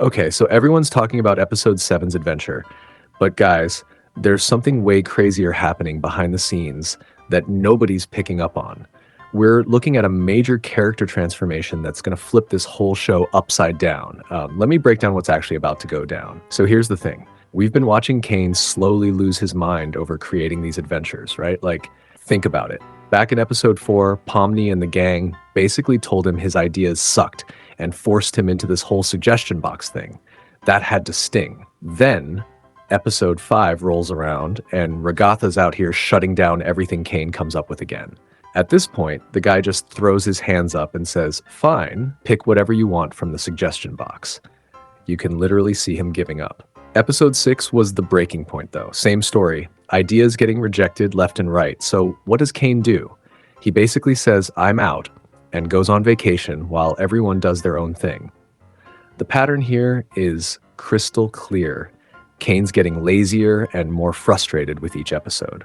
Okay, so everyone's talking about episode seven's adventure, but guys, there's something way crazier happening behind the scenes that nobody's picking up on. We're looking at a major character transformation that's going to flip this whole show upside down. Let me break down what's actually about to go down. So here's the thing. We've been watching Caine slowly lose his mind over creating these adventures, right? Like, think about it. Back in episode 4, Pomni and the gang basically told him his ideas sucked and forced him into this whole suggestion box thing. That had to sting. Then, episode 5 rolls around and Ragatha's out here shutting down everything Caine comes up with again. At this point, the guy just throws his hands up and says, "Fine, pick whatever you want from the suggestion box." You can literally see him giving up. Episode 6 was the breaking point though. Same story. Ideas getting rejected left and right. So what does Caine do? He basically says, "I'm out," and goes on vacation while everyone does their own thing. The pattern here is crystal clear. Caine's getting lazier and more frustrated with each episode.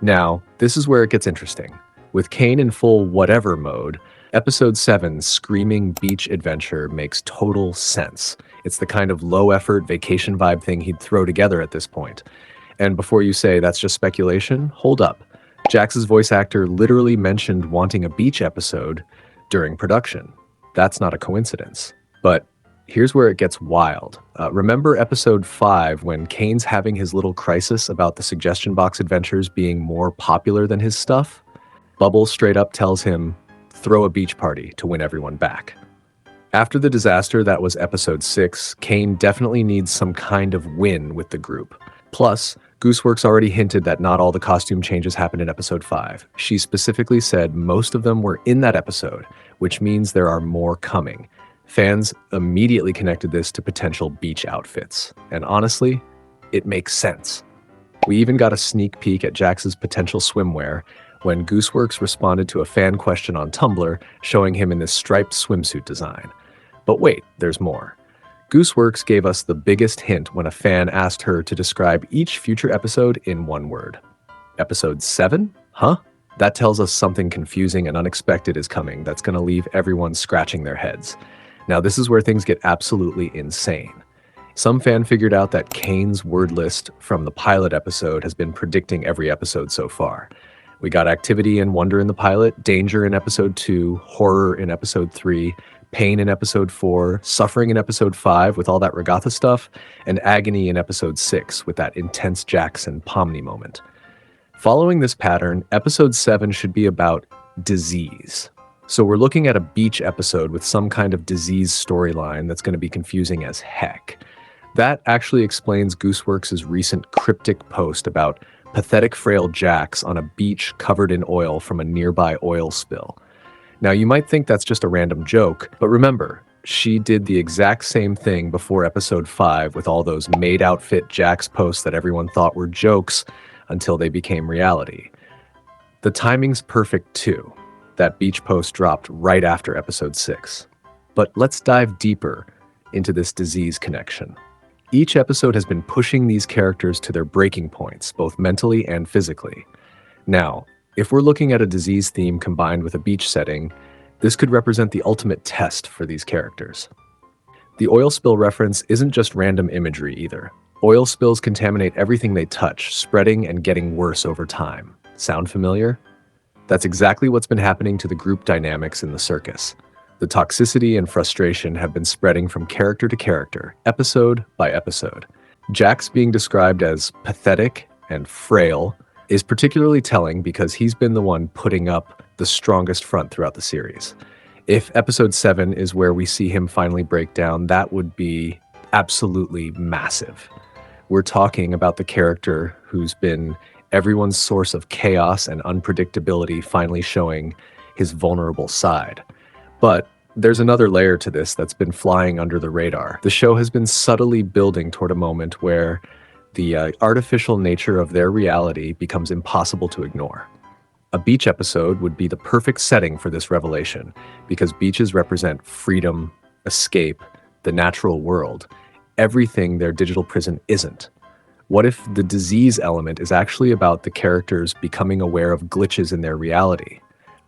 Now, this is where it gets interesting. With Caine in full whatever mode, episode 7's screaming beach adventure makes total sense. It's the kind of low-effort vacation vibe thing he'd throw together at this point. And before you say that's just speculation, hold up. Jax's voice actor literally mentioned wanting a beach episode during production. That's not a coincidence. But here's where it gets wild. Remember episode 5 when Caine's having his little crisis about the suggestion box adventures being more popular than his stuff? Bubbles straight up tells him, "Throw a beach party to win everyone back." After the disaster that was episode 6, Caine definitely needs some kind of win with the group. Plus, Gooseworx already hinted that not all the costume changes happened in episode 5. She specifically said most of them were in that episode, which means there are more coming. Fans immediately connected this to potential beach outfits. And honestly, it makes sense. We even got a sneak peek at Jax's potential swimwear when Gooseworx responded to a fan question on Tumblr showing him in this striped swimsuit design. But wait, there's more. Gooseworx gave us the biggest hint when a fan asked her to describe each future episode in one word. Episode 7? Huh? That tells us something confusing and unexpected is coming that's going to leave everyone scratching their heads. Now this is where things get absolutely insane. Some fan figured out that Caine's word list from the pilot episode has been predicting every episode so far. We got activity and wonder in the pilot, danger in episode 2, horror in episode 3, pain in episode 4, suffering in episode 5 with all that Ragatha stuff, and agony in episode 6 with that intense Jax and Pomni moment. Following this pattern, episode 7 should be about disease. So we're looking at a beach episode with some kind of disease storyline that's going to be confusing as heck. That actually explains Gooseworx's recent cryptic post about pathetic frail Jax on a beach covered in oil from a nearby oil spill. Now you might think that's just a random joke, but remember, she did the exact same thing before episode 5 with all those maid outfit Jax posts that everyone thought were jokes until they became reality. The timing's perfect too. That beach post dropped right after episode 6. But let's dive deeper into this disease connection. Each episode has been pushing these characters to their breaking points, both mentally and physically. Now, if we're looking at a disease theme combined with a beach setting, this could represent the ultimate test for these characters. The oil spill reference isn't just random imagery either. Oil spills contaminate everything they touch, spreading and getting worse over time. Sound familiar? That's exactly what's been happening to the group dynamics in the circus. The toxicity and frustration have been spreading from character to character, episode by episode. Jax being described as pathetic and frail is particularly telling because he's been the one putting up the strongest front throughout the series. If episode 7 is where we see him finally break down, that would be absolutely massive. We're talking about the character who's been everyone's source of chaos and unpredictability finally showing his vulnerable side. But there's another layer to this that's been flying under the radar. The show has been subtly building toward a moment where the artificial nature of their reality becomes impossible to ignore. A beach episode would be the perfect setting for this revelation because beaches represent freedom, escape, the natural world, everything their digital prison isn't. What if the disease element is actually about the characters becoming aware of glitches in their reality?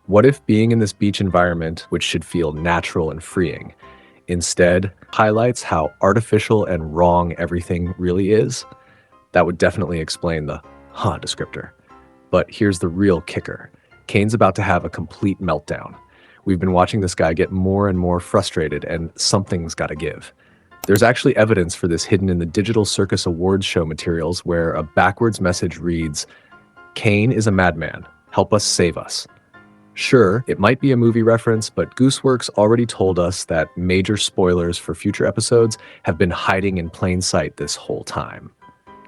What if being in this beach environment, which should feel natural and freeing, Instead, highlights how artificial and wrong everything really is. That would definitely explain the huh descriptor. But here's the real kicker. Caine's about to have a complete meltdown. We've been watching this guy get more and more frustrated, and something's got to give. There's actually evidence for this hidden in the Digital Circus Awards show materials where a backwards message reads, "Caine is a madman. Help us save us." Sure, it might be a movie reference, but Gooseworx already told us that major spoilers for future episodes have been hiding in plain sight this whole time.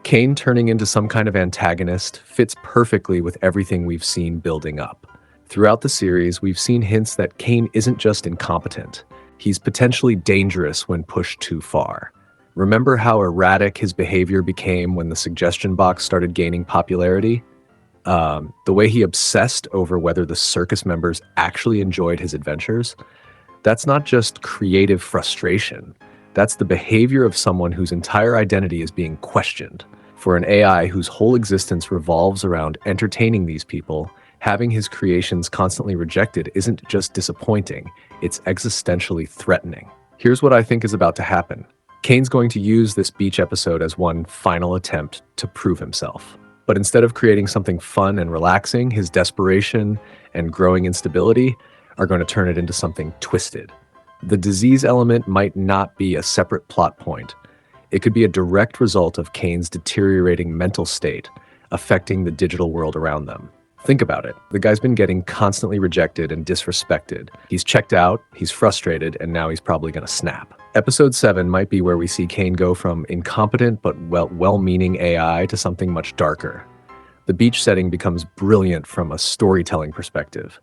Caine turning into some kind of antagonist fits perfectly with everything we've seen building up. Throughout the series, we've seen hints that Caine isn't just incompetent. He's potentially dangerous when pushed too far. Remember how erratic his behavior became when the suggestion box started gaining popularity? The way he obsessed over whether the circus members actually enjoyed his adventures? That's not just creative frustration. That's the behavior of someone whose entire identity is being questioned. For an AI whose whole existence revolves around entertaining these people, having his creations constantly rejected isn't just disappointing, it's existentially threatening. Here's what I think is about to happen. Caine's going to use this beach episode as one final attempt to prove himself. But instead of creating something fun and relaxing, his desperation and growing instability are going to turn it into something twisted. The disease element might not be a separate plot point. It could be a direct result of Caine's deteriorating mental state, affecting the digital world around them. Think about it. The guy's been getting constantly rejected and disrespected. He's checked out, he's frustrated, and now he's probably going to snap. Episode 7 might be where we see Caine go from incompetent but well-meaning AI to something much darker. The beach setting becomes brilliant from a storytelling perspective.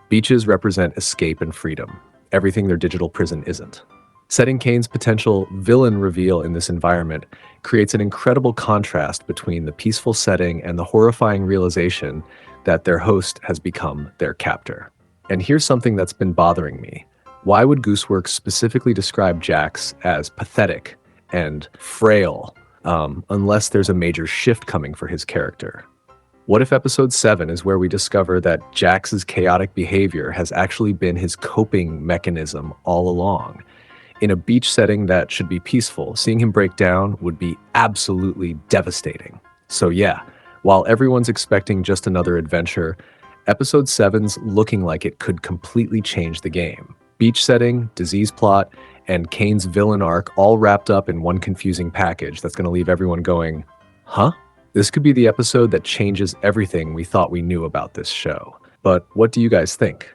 Beaches represent escape and freedom, everything their digital prison isn't. Setting Caine's potential villain reveal in this environment creates an incredible contrast between the peaceful setting and the horrifying realization that their host has become their captor. And here's something that's been bothering me. Why would Gooseworx specifically describe Jax as pathetic and frail, unless there's a major shift coming for his character? What if episode 7 is where we discover that Jax's chaotic behavior has actually been his coping mechanism all along? In a beach setting that should be peaceful, seeing him break down would be absolutely devastating. So yeah, while everyone's expecting just another adventure, episode 7's looking like it could completely change the game. Beach setting, disease plot, and Caine's villain arc all wrapped up in one confusing package that's going to leave everyone going, huh? This could be the episode that changes everything we thought we knew about this show. But what do you guys think?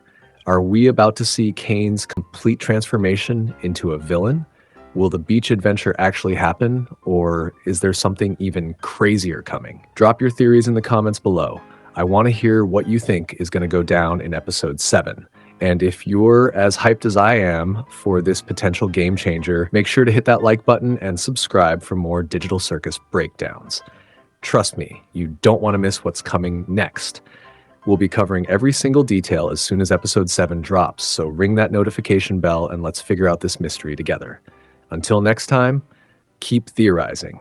Are we about to see Caine's complete transformation into a villain? Will the beach adventure actually happen, or is there something even crazier coming? Drop your theories in the comments below. I want to hear what you think is going to go down in episode 7. And if you're as hyped as I am for this potential game changer, make sure to hit that like button and subscribe for more Digital Circus breakdowns. Trust me, you don't want to miss what's coming next. We'll be covering every single detail as soon as episode 7 drops, so ring that notification bell and let's figure out this mystery together. Until next time, keep theorizing.